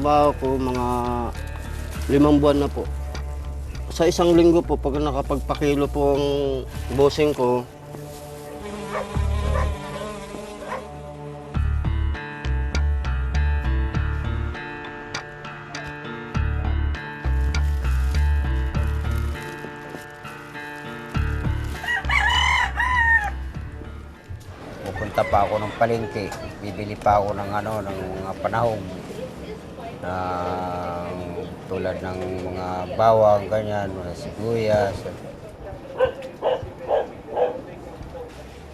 trabaho ko, mga 5 buwan na po. Sa isang linggo po, pag nakapagpakilo po ang bossing ko, Pupunta pa ako ng palengke, bibili pa ako ng ng mga panahon. Tulad ng mga bawang, ganyan, mga sibuyas.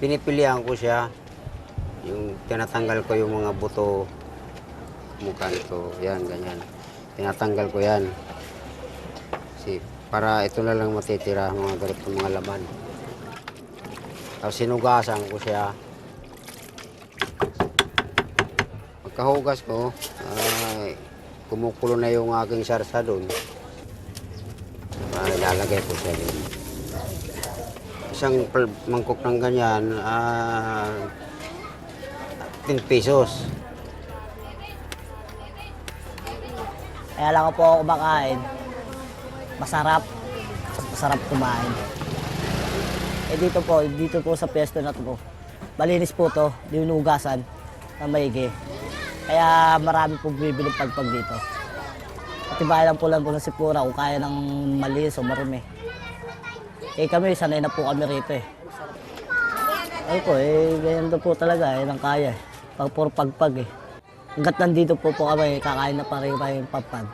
Pinipilihan ko siya, yung tinatanggal ko yung mga buto, mukha nito, yan, ganyan. Tinatanggal ko yan. Kasi para ito na lang matitira, mga ganitong mga laman. Tapos sinugasan ko siya. Pagkahugas ko, kumukulo na yung aking sarsa doon. Ilalagay ko siya doon. Isang mangkok ng ganyan, 10 pesos. Kaya lang po ako kumakain. Masarap. Masarap kumain. Dito po sa pwesto na to po. Malinis po to, dinugasan na maigi. Kaya marami po bibili pagpag dito. Katibayan lang po ng sipura kung kaya ng malinis o marumi. Kami, sanay na po kami rito eh. Ay po, ganyan po talaga, ang kaya. Pag pagpag eh. Hanggat nandito po kami, kakain na pa rin yung pagpag.